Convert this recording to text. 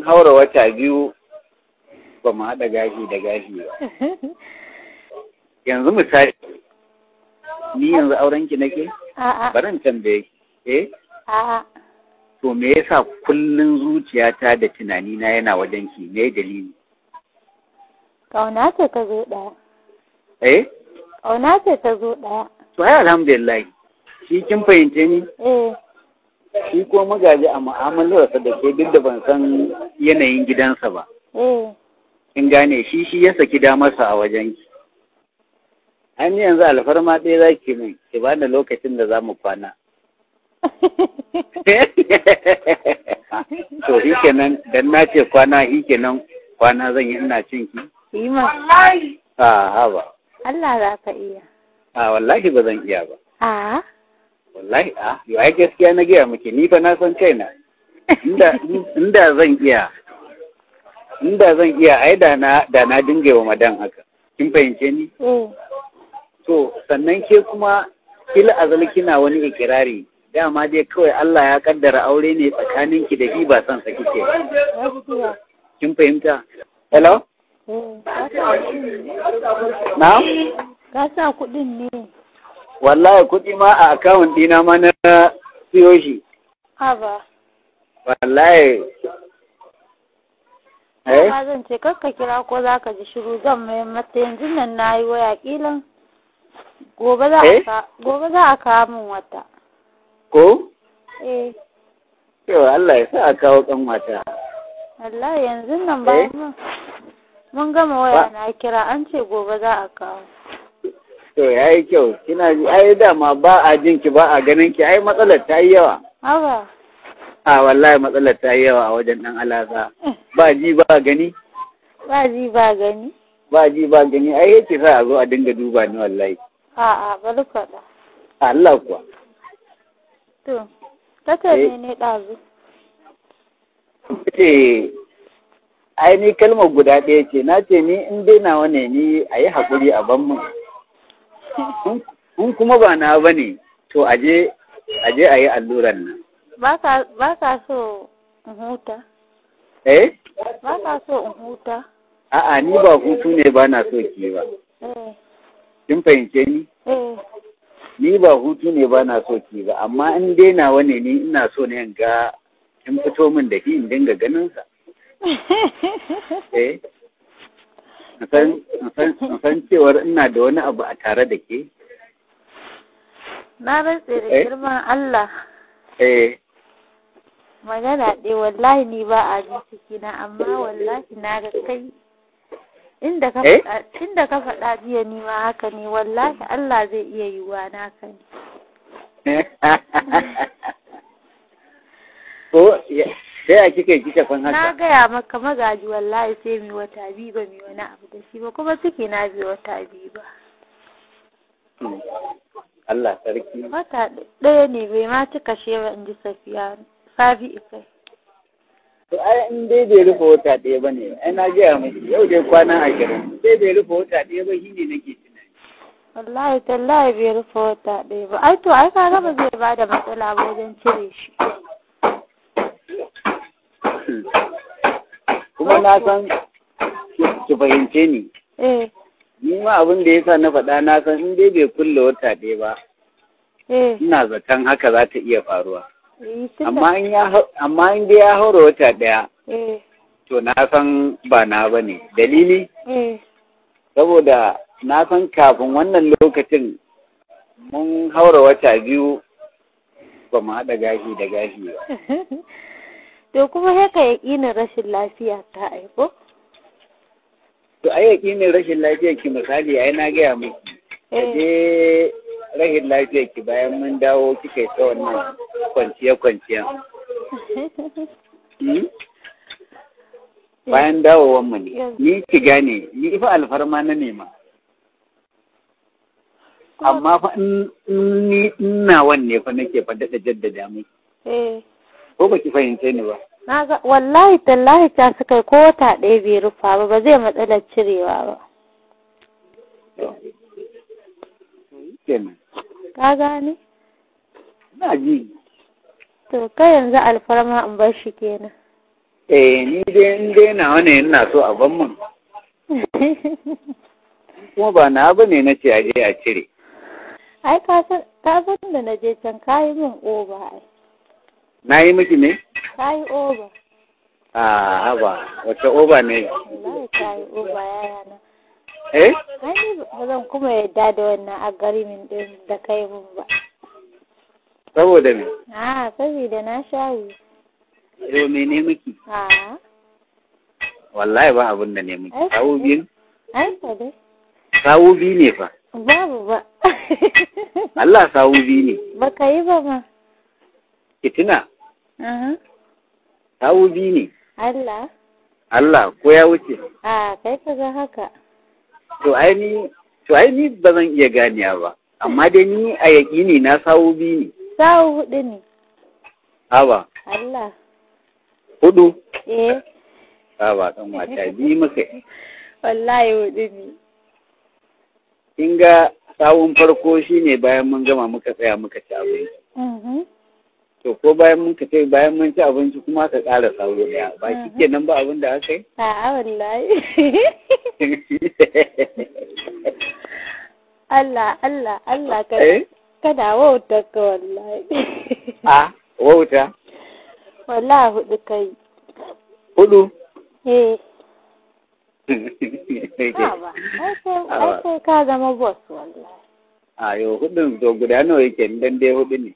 mun haura wata biyu ba mu haɗa gashi da gashi ba. Yanzu misali, ni yanzu aurenki nake? A'a. Baran tambaye ki. A'a. To me yasa kullun zuciyata da tunanina yana wajen ki? Me dalili? Ƙauna ce ta zo ɗaya. Ƙauna ce ta zo ɗaya. To ai alhamdulillah. Shi kin fahimce ni? Shi ko magaji a mu'amalarsa da ke duk da ban san yanayin gidansa ba. In gane shi ya saki damarsa a wajen ki. An yanzu alfarma ɗaya za ki min, ki ba da lokacin da za mu kwana. To shi kenan, dan na ce kwana shi kenan kwana zan yi ina cin ki? Yi ma. Haba. Allah za ka iya. Wallahi ba zan iya ba. Wallahi yau ai gaskiya na gaya miki, ni fa na san kaina. Inda zan iya ai da na dinga wa madan haka. Kin fahimce ni? To sannan ke kuma kila azal kina wani ikirari, dama dai kawai Allah ya kaddara aure ne tsakaninki da shi ba son sa kike. Kin fahimta? Hello? Na'am? Ka sa kuɗin ne. Wallahi kuɗi ma a akawun ɗina ma na siyo shi. Haba. Wallahi. Ba zan ce kakka kira ko za ka ji shiru zan mai mata yanzu nan na yi waya kilan. Gobe za a kawo min wata. Ko? Yau Allah ya sa a kawo kan wata. Allah yanzu nan ba mun gama waya na kira an ce gobe za a kawo. To ya yi kyau, kina ji, ai dama ba a jin ki ba a ganin ki, ai matsalar ta yi yawa. Haba. Wallahi matsalar ta yi yawa a wajen ɗan alasa. Ba ji ba gani? Ba ji ba gani. Ba ji ba gani, ai yake sa a zo a dinga duba ni wallahi. Bari faɗa. Allah kuwa. To, kata ne ɗazu. Ai ni kalmar guda ɗaya ce, na ce ni in dai nawa ne ni a yi haƙuri a ban mu. In kuma ba na ba ne, to aje a yi alluran nan. Ba ka so in huta? Ba ka so in huta? A'a ni ba hutu ne ba na so ki ba. Kin fahimce ni? Ni ba hutu ne ba na so ki ba, amma in dai nawa ne ni ina so ne in ga in fito min da shi in dinga ganin sa. san cewar ina da wani abu a tare da ke. Na rantse da girman Allah. Magana ɗaya wallahi ni ba a ji cikina amma wallahi na ga kai inda ka faɗa jiya ni ma haka ne wallahi Allah zai iya yiwuwa naka ne. Ko sai a kika fan haka. Na gaya maka magaji wallahi sai mi wata biyu ba mi wani abu da shi ba kuma ciki na bi wata biyu ba. Allah sarki. Wata ɗaya ne bai ma cika shewa in ji Safiya Safi kai. To ai in dai bai rufe wata ɗaya ba ne, ai na gaya miki yau dai kwana 20. Sai bai rufe wata ɗaya ba shine nake tunani. Wallahi tallahi bai rufe wata ɗaya ba. Ai to ai ka ba zai ba da matsala ba wajen cire shi. Kuma na san ki fahimce ni. Ni ma abin da yasa na faɗa na san in dai bai kulle wata ɗaya ba. Ina zaton haka za ta iya faruwa. Amma in dai ya haura wata ɗaya. To na san ba na ba ne. Dalili? Saboda na san kafin wannan lokacin mun haura wata biyu ba mu haɗa gashi da gashi ba. To kuma haka yaƙinin rashin lafiya ta aiko? To ai yaƙinin rashin lafiya ki misali ai na gaya miki. Je rashin lafiya ki bayan mun dawo kika yi ta wannan kwanciya. Bayan dawowan mu ne. Ni ki gane, ni fa alfarma na nema. Amma fa in ina wanne fa nake fa daɗa jaddada miki. Ko baki fahimce ni ba? Wallahi tallahi ta suka ko wata ɗaya bai rufa ba zai matsalar cirewa ba. Kenan. Ka gane? Na ji. To kai yanzu alfarma in bar shi kenan. Ni dai na wani ina so a ban mun. Kuma ba na ba ne na ce a je a cire. Ai ka san da na je can kayi min oba ai. Na yi miki ne? Kayi oba. Haba, wace oba ne? Wallahi kayi oba yaya na. Ai ni ba zan kuma yadda da wannan agarimin din da kai mun ba. Saboda me? Saboda na shayi. Yau me ne miki? Wallahi ba abin da ne miki. Sawu biyu? Ai fa dai. Sawu biyu ne fa. Babu ba. Allah sawu biyu ne. Ba ka yi ba ma. Ki tuna? Sawu biyu ne. Allah ko ya wuce? Kai ka ga haka. To ai ni ba zan iya ganiya ba. Amma dai ni a yaƙini na sawu biyu ne. Sawu hudu ne. Haba. Allah. Hudu? Haba kan mata biyu muka. Wallahi hudu ne. Kin ga sawun farko shine bayan mun gama muka tsaya muka ci abinci. To ko bayan mun ci abinci kuma ka ƙara sawo daya. Ba shi kenan ba abin da aka yi? Wallahi. Allah kada wauta ka wallahi. Wauta? Wallahi hudu kai. Hudu? Ai ka zama boss wallahi. Yau hudun to guda nawa yake dan dai hudu ne.